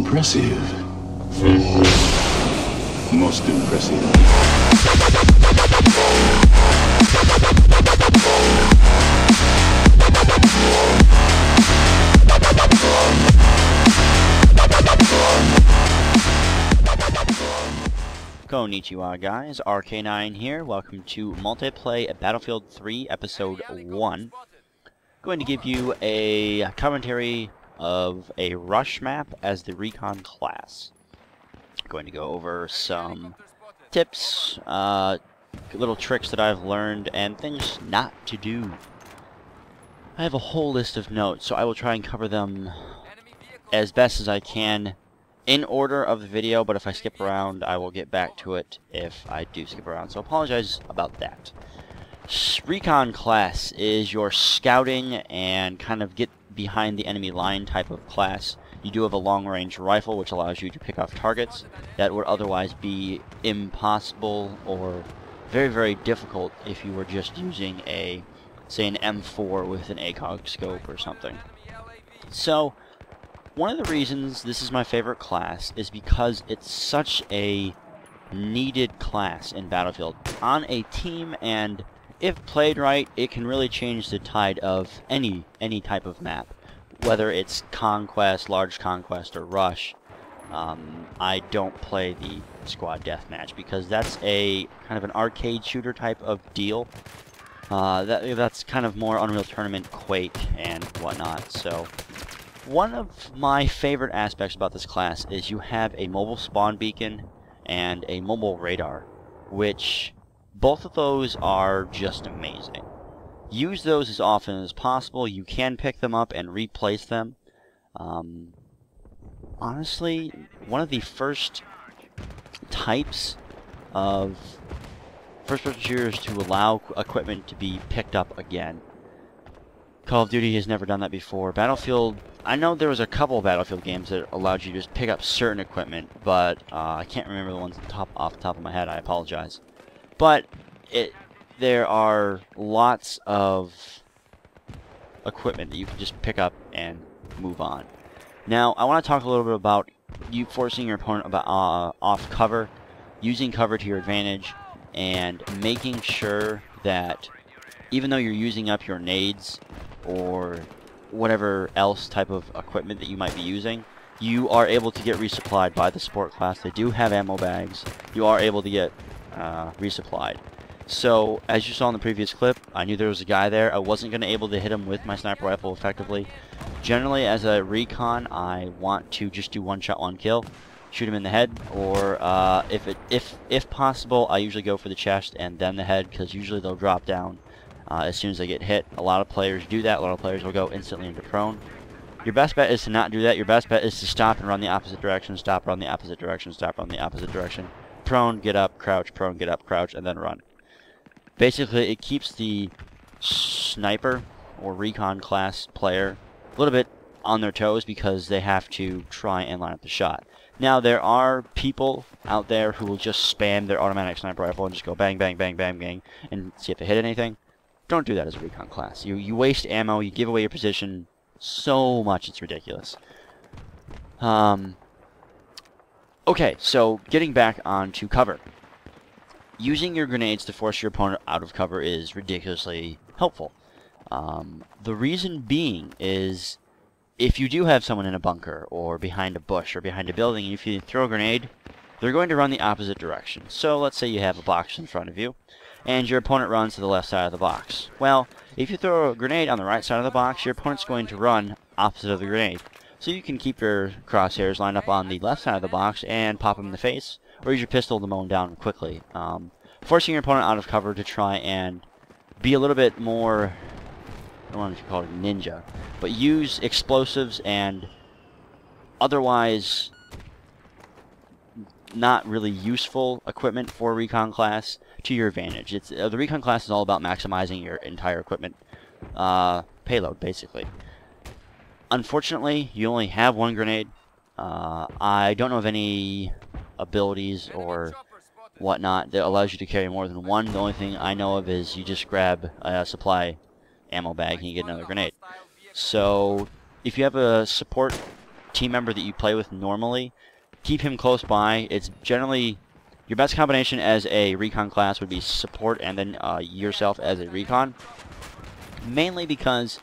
Impressive. Most impressive. Konnichiwa guys, RK9 here. Welcome to Multiplay at Battlefield 3 Episode 1. Going to give you a commentary of a rush map as the recon class. Going to go over some tips, little tricks that I've learned, and things not to do. I have a whole list of notes, so I will try and cover them as best as I can in order of the video, but if I skip around, I will get back to it if I do skip around, so apologize about that. Recon class is your scouting and kind of get behind the enemy line type of class. You do have a long-range rifle, which allows you to pick off targets that would otherwise be impossible or very, very difficult if you were just using a, say, an M4 with an ACOG scope or something. So, one of the reasons this is my favorite class is because it's such a needed class in Battlefield on a team, and if played right, it can really change the tide of any type of map, whether it's Conquest, Large Conquest, or Rush. I don't play the squad deathmatch because that's a kind of an arcade shooter type of deal. That's kind of more Unreal Tournament, Quake, and whatnot. So, one of my favorite aspects about this class is you have a mobile spawn beacon and a mobile radar, which both of those are just amazing. Use those as often as possible. You can pick them up and replace them. Honestly, one of the first types of first-person shooters to allow equipment to be picked up again. Call of Duty has never done that before. Battlefield, I know there was a couple of Battlefield games that allowed you to just pick up certain equipment, but I can't remember the ones off the top of my head. I apologize. But there are lots of equipment that you can just pick up and move on. Now, I want to talk a little bit about you forcing your opponent off cover, using cover to your advantage, and making sure that even though you're using up your nades or whatever else type of equipment that you might be using, you are able to get resupplied by the support class. They do have ammo bags. You are able to get resupplied. So, as you saw in the previous clip, I knew there was a guy there. I wasn't going to be able to hit him with my sniper rifle effectively. Generally, as a recon, I want to just do one shot, one kill, shoot him in the head, or if possible, I usually go for the chest and then the head, because usually they'll drop down as soon as they get hit. A lot of players do that. A lot of players will go instantly into prone. Your best bet is to not do that. Your best bet is to stop and run the opposite direction, stop, run the opposite direction, stop, run the opposite direction. Prone, get up, crouch, prone, get up, crouch, and then run. Basically, it keeps the sniper or recon class player a little bit on their toes because they have to try and line up the shot. Now, there are people out there who will just spam their automatic sniper rifle and just go bang, bang, bang, bang, bang, and see if they hit anything. Don't do that as a recon class. You waste ammo, you give away your position so much, it's ridiculous. Okay, so getting back onto cover. Using your grenades to force your opponent out of cover is ridiculously helpful. The reason being is if you do have someone in a bunker or behind a bush or behind a building, and if you throw a grenade, they're going to run the opposite direction. So let's say you have a box in front of you, and your opponent runs to the left side of the box. Well, if you throw a grenade on the right side of the box, your opponent's going to run opposite of the grenade. So you can keep your crosshairs lined up on the left side of the box and pop them in the face, or use your pistol to mow them down quickly. Forcing your opponent out of cover to try and be a little bit more, I don't know if you call it ninja, but use explosives and otherwise not really useful equipment for recon class to your advantage. The recon class is all about maximizing your entire equipment payload, basically. Unfortunately, you only have one grenade. I don't know of any abilities or whatnot that allows you to carry more than one. The only thing I know of is you just grab a supply ammo bag and you get another grenade. So if you have a support team member that you play with normally, keep him close by. It's generally your best combination as a recon class would be support and then yourself as a recon. Mainly because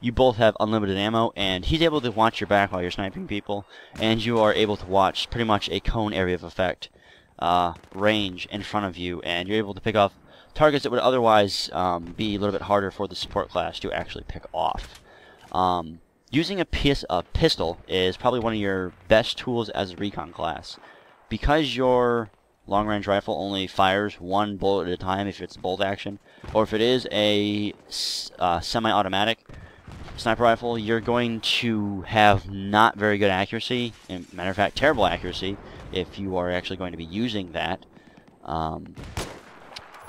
you both have unlimited ammo, and he's able to watch your back while you're sniping people, and you are able to watch pretty much a cone area of effect range in front of you, and you're able to pick off targets that would otherwise be a little bit harder for the support class to actually pick off. Using a pistol is probably one of your best tools as a recon class. Because your long-range rifle only fires one bullet at a time if it's bolt action, or if it is a semi-automatic sniper rifle, you're going to have not very good accuracy, and matter of fact, terrible accuracy, if you are actually going to be using that. I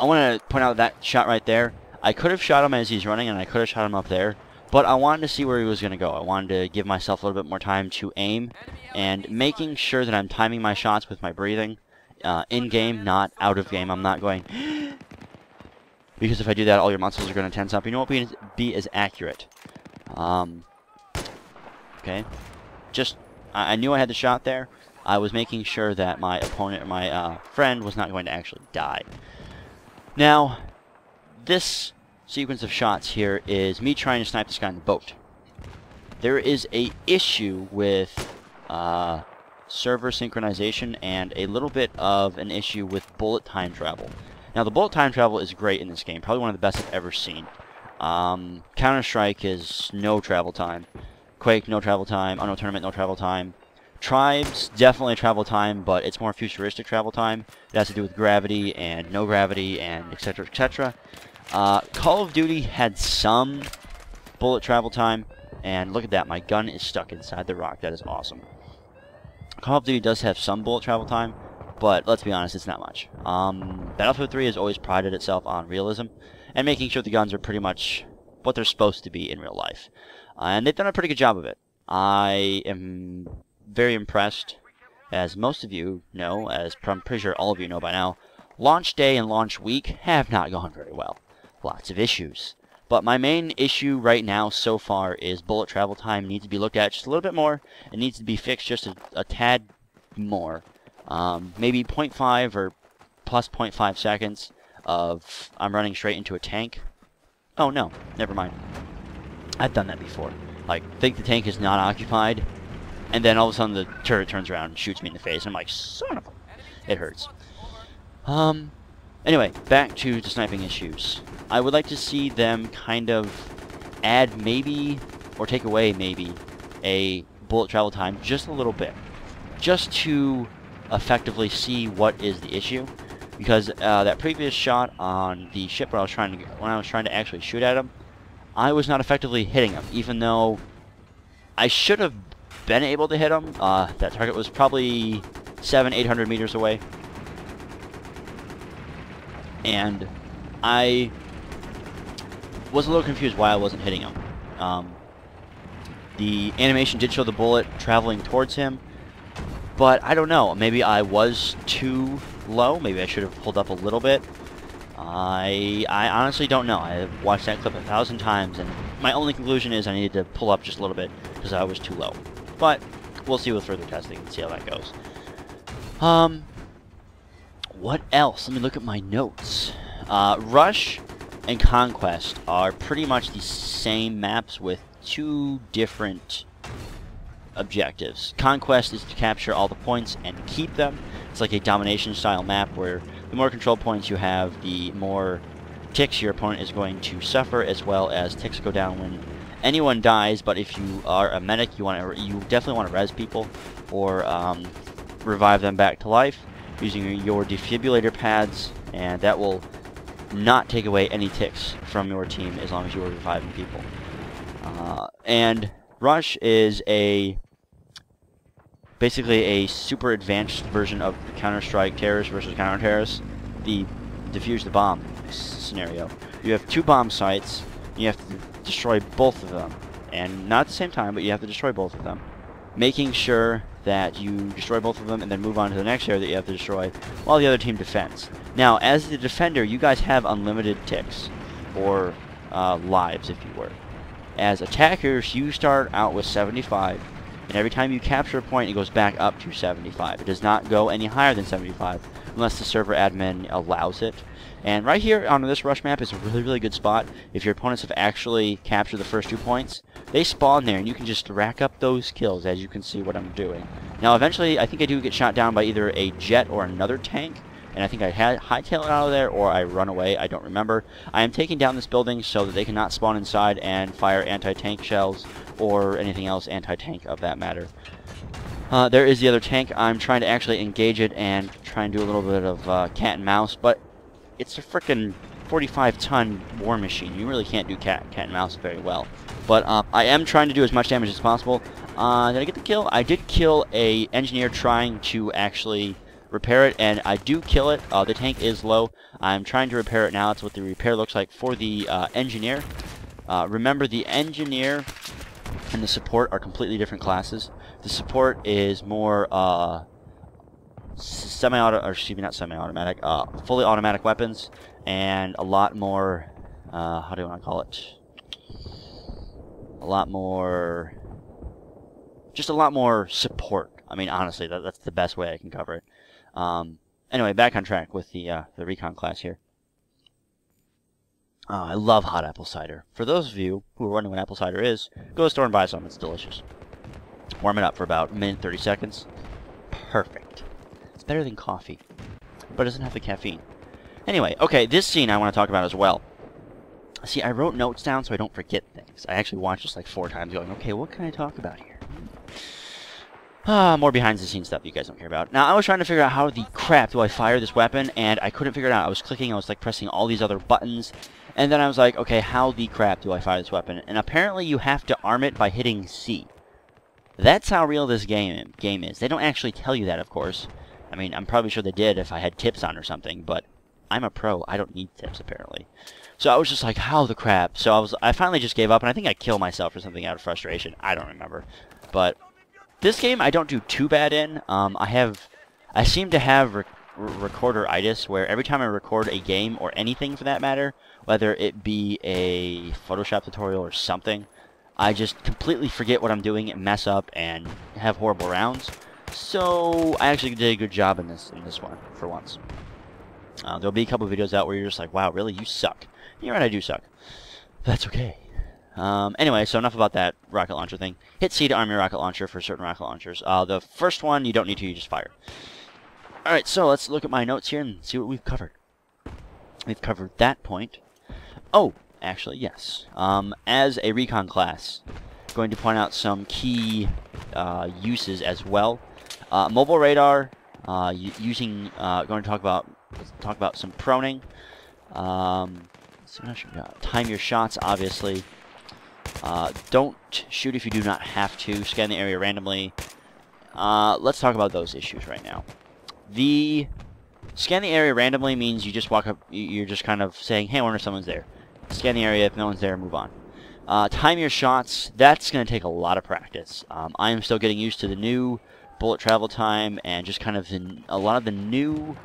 want to point out that shot right there. I could have shot him as he's running, and I could have shot him up there, but I wanted to see where he was going to go. I wanted to give myself a little bit more time to aim, and making sure that I'm timing my shots with my breathing in-game, not out-of-game. I'm not going... because if I do that, all your muscles are going to tense up. You won't be as accurate. Okay. Just, I knew I had the shot there. I was making sure that my opponent, or my friend, was not going to actually die. Now, this sequence of shots here is me trying to snipe this guy in the boat. There is a issue with server synchronization and a little bit of an issue with bullet time travel. Now, the bullet time travel is great in this game, probably one of the best I've ever seen. Counter-Strike is no travel time. Quake, no travel time. Unreal Tournament, no travel time. Tribes, definitely travel time, but it's more futuristic travel time. It has to do with gravity and no gravity and etc. etc. Call of Duty had some bullet travel time, and look at that, my gun is stuck inside the rock. That is awesome. Call of Duty does have some bullet travel time, but let's be honest, it's not much. Battlefield 3 has always prided itself on realism and making sure the guns are pretty much what they're supposed to be in real life. And they've done a pretty good job of it. I am very impressed, as most of you know, as I'm pretty sure all of you know by now, launch day and launch week have not gone very well. Lots of issues. But my main issue right now so far is bullet travel time needs to be looked at just a little bit more. It needs to be fixed just a tad more. Maybe 0.5 or plus 0.5 seconds of I'm running straight into a tank. Oh no, never mind. I've done that before. Like, think the tank is not occupied, and then all of a sudden the turret turns around and shoots me in the face. I'm like, son of a... It hurts. Anyway, back to the sniping issues. I would like to see them kind of add maybe, or take away maybe, a bullet travel time just a little bit. Just to effectively see what is the issue. Because that previous shot on the ship when I was trying to actually shoot at him, I was not effectively hitting him, even though I should have been able to hit him. That target was probably 700-800 meters away. And I was a little confused why I wasn't hitting him. The animation did show the bullet traveling towards him, but I don't know. Maybe I was too low. Maybe I should have pulled up a little bit. I honestly don't know. I've watched that clip 1,000 times, and my only conclusion is I needed to pull up just a little bit because I was too low. But we'll see with further testing and see how that goes. What else? Let me look at my notes. Rush and Conquest are pretty much the same maps with two different objectives. Conquest is to capture all the points and keep them. It's like a domination style map where the more control points you have, the more ticks your opponent is going to suffer, as well as ticks go down when anyone dies. But if you are a medic, you definitely want to res people or revive them back to life using your defibrillator pads, and that will not take away any ticks from your team as long as you are reviving people. And Rush is basically a super advanced version of the Counter-Strike terrorist versus counter-terrorist, the defuse the bomb scenario. You have two bomb sites, and you have to destroy both of them. And not at the same time, but you have to destroy both of them. Making sure that you destroy both of them and then move on to the next area that you have to destroy while the other team defends. Now, as the defender, you guys have unlimited ticks, or lives, if you were. As attackers, you start out with 75. And every time you capture a point, it goes back up to 75. It does not go any higher than 75 unless the server admin allows it. And right here on this rush map is a really, really good spot. If your opponents have actually captured the first 2 points, they spawn there, and you can just rack up those kills, as you can see what I'm doing. Now, eventually, I think I do get shot down by either a jet or another tank, and I think I hightail it out of there, or I run away. I don't remember. I am taking down this building so that they cannot spawn inside and fire anti-tank shells or anything else anti-tank of that matter. There is the other tank. I'm trying to actually engage it and try and do a little bit of cat and mouse, but it's a frickin' 45-ton war machine. You really can't do cat and mouse very well. But I am trying to do as much damage as possible. Did I get the kill? I did kill a engineer trying to actually repair it, and I do kill it. The tank is low. I'm trying to repair it now. That's what the repair looks like for the engineer. Remember, the engineer and the support are completely different classes. The support is more semi-automatic, fully automatic weapons, and a lot more, how do you want to call it? Just a lot more support. I mean, honestly, that's the best way I can cover it. Anyway, back on track with the recon class here. I love hot apple cider. For those of you who are wondering what apple cider is, go to the store and buy some. It's delicious. Warm it up for about a minute, 30 seconds. Perfect. It's better than coffee, but it doesn't have the caffeine. Anyway, okay, this scene I want to talk about as well. See, I wrote notes down so I don't forget things. I actually watched this like 4 times going, okay, what can I talk about here? More behind-the-scenes stuff you guys don't care about. Now, I was trying to figure out how the crap do I fire this weapon, and I couldn't figure it out. I was clicking, I was like pressing all these other buttons, and then I was like, okay, how the crap do I fire this weapon? And apparently you have to arm it by hitting C. That's how real this game is. They don't actually tell you that, of course. I mean, I'm probably sure they did if I had tips on or something, but I'm a pro. I don't need tips, apparently. So I was just like, how the crap? So I finally just gave up, and I think I killed myself or something out of frustration. I don't remember. But this game I don't do too bad in. I seem to have recorderitis, where every time I record a game, or anything for that matter, whether it be a Photoshop tutorial or something, I just completely forget what I'm doing and mess up and have horrible rounds. So I actually did a good job in this one, for once. There'll be a couple videos out where you're just like, wow, really? You suck. You're right, I do suck. That's okay. Anyway, so enough about that rocket launcher thing. Hit C to arm your rocket launcher for certain rocket launchers. The first one, you don't need to, you just fire. Alright, so let's look at my notes here and see what we've covered. We've covered that point. Oh, actually, yes. As a recon class, I'm going to point out some key uses as well. Mobile radar, going to talk about some proning. Time your shots, obviously. Don't shoot if you do not have to. Scan the area randomly. Let's talk about those issues right now. The scan the area randomly means you just walk up, you're just kind of saying, hey, I wonder if someone's there. Scan the area, if no one's there, move on. Time your shots, that's going to take a lot of practice. I am still getting used to the new bullet travel time and just kind of a lot of the new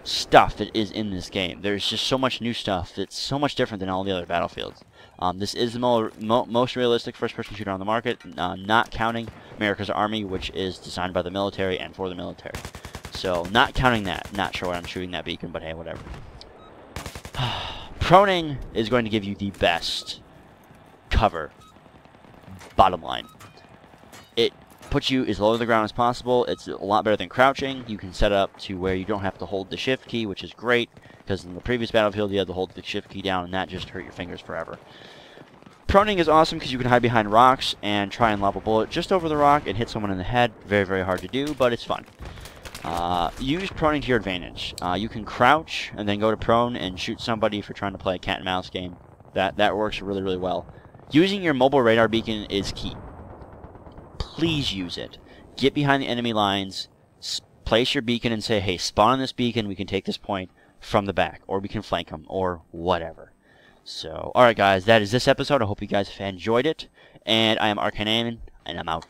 stuff that is in this game. There's just so much new stuff that's so much different than all the other Battlefields. This is the most realistic first-person shooter on the market, not counting America's Army, which is designed by the military and for the military. So, not counting that. Not sure why I'm shooting that beacon, but hey, whatever. Proning is going to give you the best cover. Bottom line. It puts you as low to the ground as possible. It's a lot better than crouching. You can set up to where you don't have to hold the shift key, which is great, because in the previous Battlefield you had to hold the shift key down, and that just hurt your fingers forever. Proning is awesome because you can hide behind rocks and try and lob a bullet just over the rock and hit someone in the head. Very, very hard to do, but it's fun. Use proning to your advantage. You can crouch and then go to prone and shoot somebody if you're trying to play a cat and mouse game. That works really, really well. Using your mobile radar beacon is key. Please use it. Get behind the enemy lines, place your beacon and say, hey, spawn on this beacon, we can take this point from the back, or we can flank them, or whatever. So, alright guys, that is this episode. I hope you guys have enjoyed it, and I am Arcane, and I'm out.